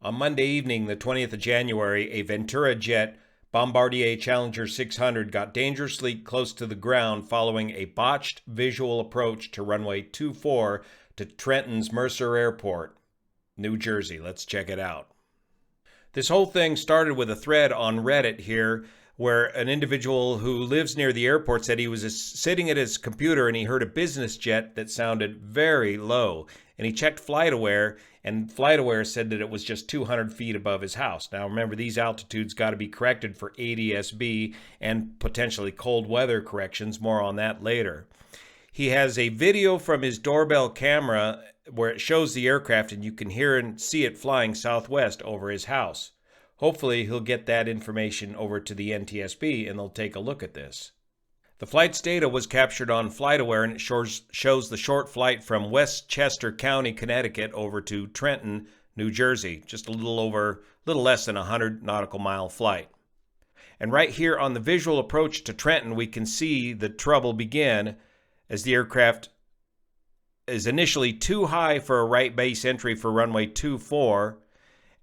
On Monday evening, the 20th of January, a Ventura jet Bombardier Challenger 600 got dangerously close to the ground following a botched visual approach to runway 24 to Trenton's Mercer Airport, New Jersey. Let's check it out. This whole thing started with a thread on Reddit here where an individual who lives near the airport said he was sitting at his computer and he heard a business jet that sounded very low. And he checked FlightAware, and FlightAware said that it was just 200 feet above his house. Now remember, these altitudes got to be corrected for ADS-B and potentially cold weather corrections. More on that later. He has a video from his doorbell camera where it shows the aircraft and you can hear and see it flying southwest over his house. Hopefully he'll get that information over to the NTSB and they'll take a look at this. The flight's data was captured on FlightAware and it shows the short flight from Westchester County, Connecticut over to Trenton, New Jersey. Just a little less than a 100 nautical mile flight. And right here on the visual approach to Trenton, we can see the trouble begin as the aircraft is initially too high for a right base entry for runway 24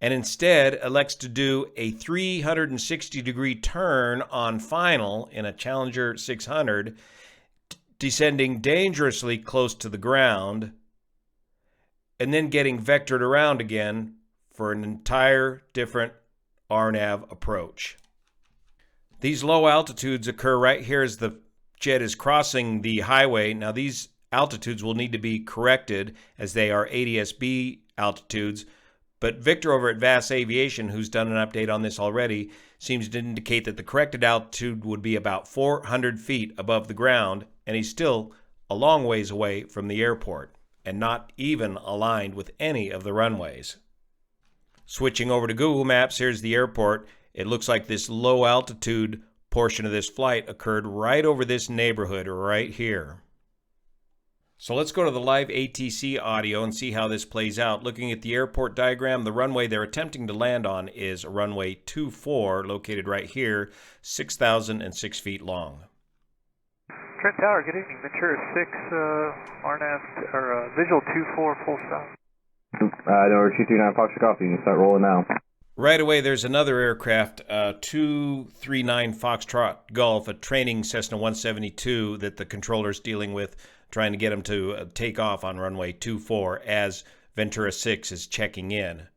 and instead elects to do a 360-degree turn on final in a Challenger 600, descending dangerously close to the ground and then getting vectored around again for an entire different RNAV approach. These low altitudes occur right here as the jet is crossing the highway. Now these altitudes will need to be corrected as they are ADS-B altitudes, but Victor over at Vas Aviation, who's done an update on this already, seems to indicate that the corrected altitude would be about 400 feet above the ground, and he's still a long ways away from the airport and not even aligned with any of the runways. Switching over to Google Maps, here's the airport. It looks like this low altitude portion of this flight occurred right over this neighborhood right here. So let's go to the live ATC audio and see how this plays out. Looking at the airport diagram, the runway they're attempting to land on is runway 24, located right here, 6,006 feet long. Trent Tower, good evening. Ventura 6, RNAV, or Visual 24, full stop. Number 239 Fox Coffee, you can start rolling now. Right away, there's another aircraft, 239 Foxtrot Golf, a training Cessna 172 that the controller's dealing with, trying to get him to take off on runway 24 as Ventura 6 is checking in.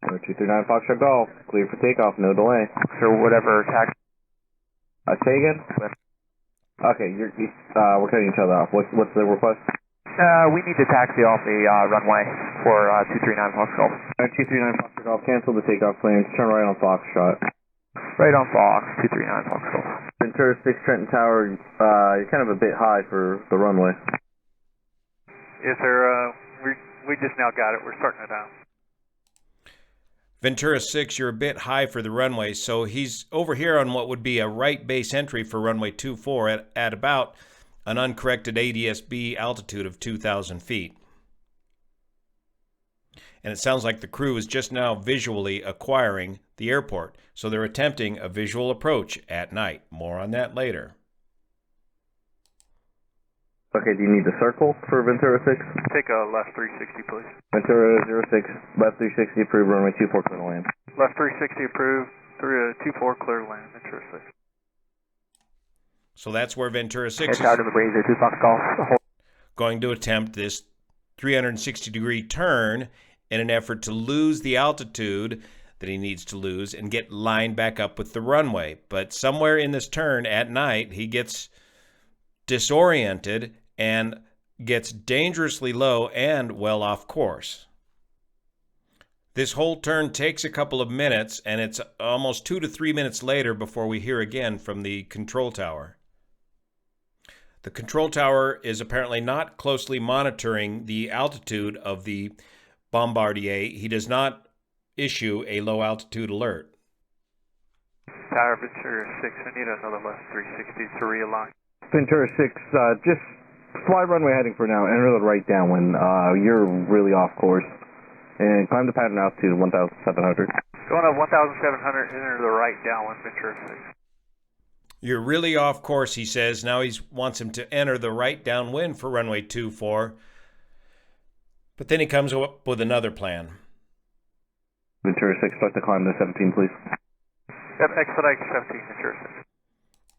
239 Foxtrot Golf, clear for takeoff, no delay. So whatever tax. Say again? Okay, we're cutting each other off. What's the request? We need to taxi off the runway for 239 Fox Golf. 239 Foxtrot Golf, cancel the takeoff plans, turn right on Foxtrot. Right on Fox, 239 Fox Golf. Ventura 6 Trenton Tower, you're kind of a bit high for the runway. Yes, sir. We just now got it. We're starting it out. Ventura 6, you're a bit high for the runway, so he's over here on what would be a right base entry for runway 24 at about an uncorrected ADS-B altitude of 2,000 feet. And it sounds like the crew is just now visually acquiring the airport, so they're attempting a visual approach at night. More on that later. Okay, do you need the circle for Ventura 6? Take a left 360, please. Ventura 06, left 360 approved, runway 24 clear to land. Left 360 approved, 24 clear to land, Ventura 6. So that's where Ventura 6 is out of the breeze, 2 Fox Golf. going to attempt this 360-degree turn in an effort to lose the altitude that he needs to lose and get lined back up with the runway. But somewhere in this turn at night, he gets disoriented and gets dangerously low and well off course. This whole turn takes a couple of minutes, and it's almost 2 to 3 minutes later before we hear again from the control tower. The control tower is apparently not closely monitoring the altitude of the Bombardier. He does not issue a low altitude alert. Tower Ventura 6, we need another left 360 to realign. Ventura 6, just fly runway heading for now, enter the right downwind. You're really off course. And climb the pattern altitude 1,700. Going up 1,700, enter the right downwind, Ventura 6. You're really off course, he says. Now he wants him to enter the right downwind for runway 24. But then he comes up with another plan. Ventura 6, start the climb to 17, please. Yep, expedite 17, Ventura 6.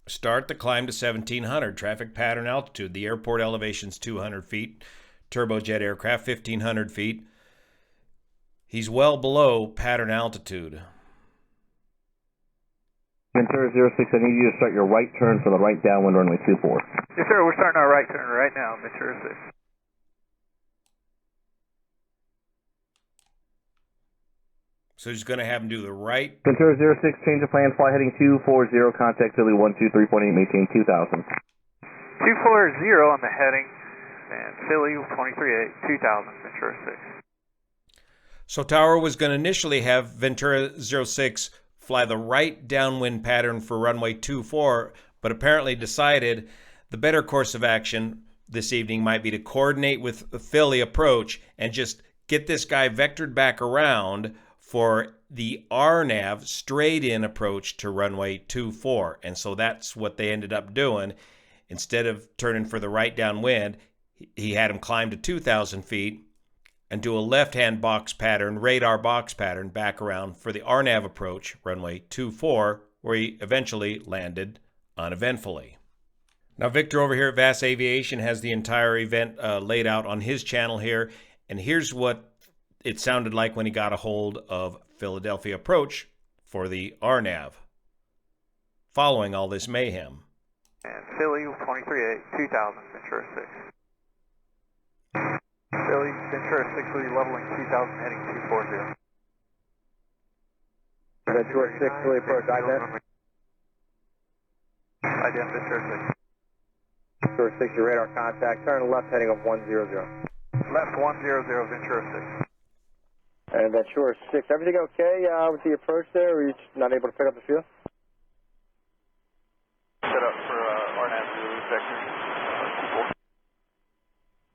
Start the climb to 1700. Traffic pattern altitude. The airport elevation's 200 feet. Turbojet aircraft, 1500 feet. He's well below pattern altitude. Ventura 06, I need you to start your right turn for the right downwind runway 24. Yes, sir, we're starting our right turn right now, Ventura 6. So he's going to have him do the right. Ventura 06, change of plan, fly heading 240, contact Philly 123.8, maintain 2000. 240 on the heading, and Philly 23.8, 2000, Ventura 6. So Tower was going to initially have Ventura 06 fly the right downwind pattern for runway 24, but apparently decided the better course of action this evening might be to coordinate with the Philly approach and just get this guy vectored back around for the RNAV straight-in approach to runway 24. And so that's what they ended up doing. Instead of turning for the right downwind, he had him climb to 2,000 feet and do a left-hand box pattern, radar box pattern, back around for the RNAV approach, runway 24, where he eventually landed uneventfully. Now, Victor over here at Vas Aviation has the entire event laid out on his channel here, and here's what it sounded like when he got a hold of Philadelphia approach for the RNAV, following all this mayhem. And Philly 23.8, 2000, Ventura 6. Philly, Ventura 6 will be leveling 2000, heading 240. Ventura 6 will approach ident. Ident, Ventura 6. Ventura 6, your radar contact, turn left heading of 100. Left 100, Ventura 6. And Ventura 6, everything okay with the approach there, or are you just not able to pick up the field? Set up for RNAV vector.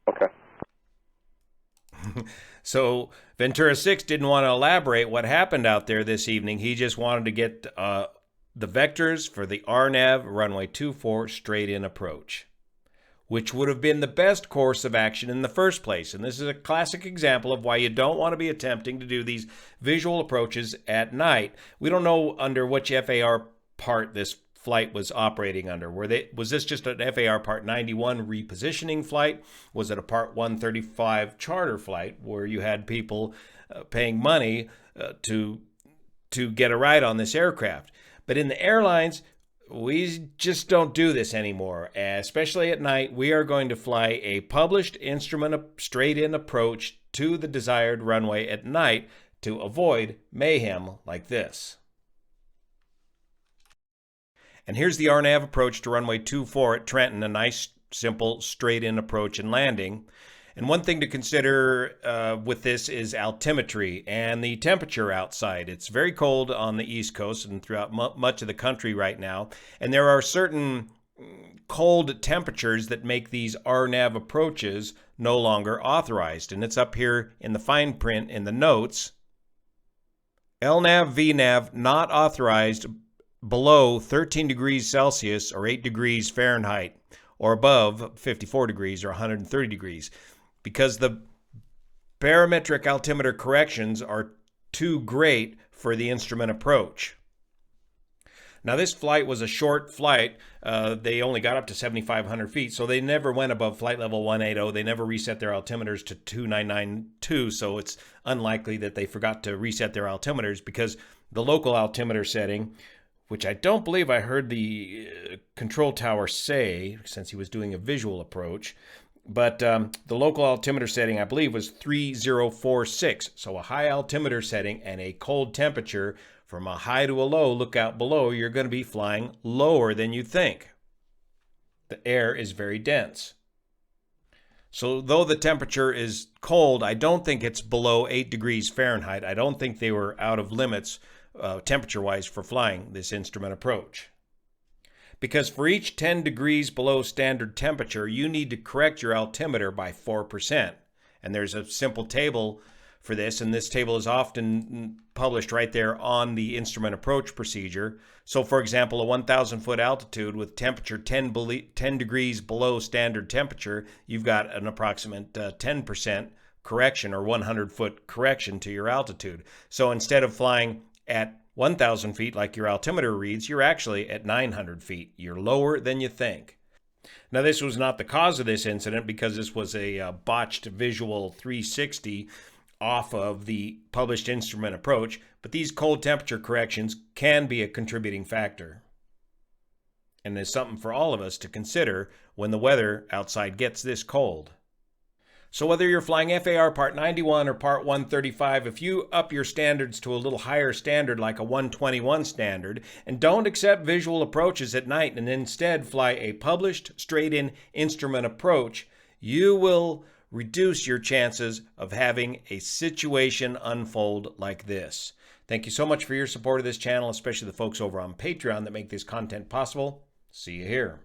Okay. So Ventura 6 didn't want to elaborate what happened out there this evening. He just wanted to get the vectors for the RNAV runway 24 straight-in approach, which would have been the best course of action in the first place. And this is a classic example of why you don't want to be attempting to do these visual approaches at night. We don't know under which FAR part this flight was operating under. Was this just an FAR Part 91 repositioning flight? Was it a Part 135 charter flight where you had people paying money to get a ride on this aircraft? But in the airlines, we just don't do this anymore, especially at night. We are going to fly a published instrument straight-in approach to the desired runway at night to avoid mayhem like this. And here's the RNAV approach to runway 24 at Trenton, a nice, simple, straight-in approach and landing. And one thing to consider with this is altimetry and the temperature outside. It's very cold on the East Coast and throughout much of the country right now. And there are certain cold temperatures that make these RNAV approaches no longer authorized. And it's up here in the fine print in the notes. LNAV, VNAV not authorized below 13 degrees Celsius or 8 degrees Fahrenheit, or above 54 degrees or 130 degrees. Because the barometric altimeter corrections are too great for the instrument approach. Now, this flight was a short flight. They only got up to 7,500 feet, so they never went above flight level 180. They never reset their altimeters to 2992, so it's unlikely that they forgot to reset their altimeters, because the local altimeter setting, which I don't believe I heard the control tower say, since he was doing a visual approach, but the local altimeter setting, I believe, was 3046. So a high altimeter setting and a cold temperature. From a high to a low, look out below, you're going to be flying lower than you think. The air is very dense. So though the temperature is cold, I don't think it's below 8 degrees Fahrenheit. I don't think they were out of limits temperature-wise for flying this instrument approach. Because for each 10 degrees below standard temperature, you need to correct your altimeter by 4%. And there's a simple table for this, and this table is often published right there on the instrument approach procedure. So for example, a 1,000 foot altitude with temperature 10 degrees below standard temperature, you've got an approximate 10% correction or 100-foot correction to your altitude. So instead of flying at 1,000 feet like your altimeter reads, you're actually at 900 feet. You're lower than you think. Now, this was not the cause of this incident because this was a botched visual 360 off of the published instrument approach, but these cold temperature corrections can be a contributing factor. And there's something for all of us to consider when the weather outside gets this cold. So whether you're flying FAR Part 91 or Part 135, if you up your standards to a little higher standard like a 121 standard and don't accept visual approaches at night and instead fly a published straight-in instrument approach, you will reduce your chances of having a situation unfold like this. Thank you so much for your support of this channel, especially the folks over on Patreon that make this content possible. See you here.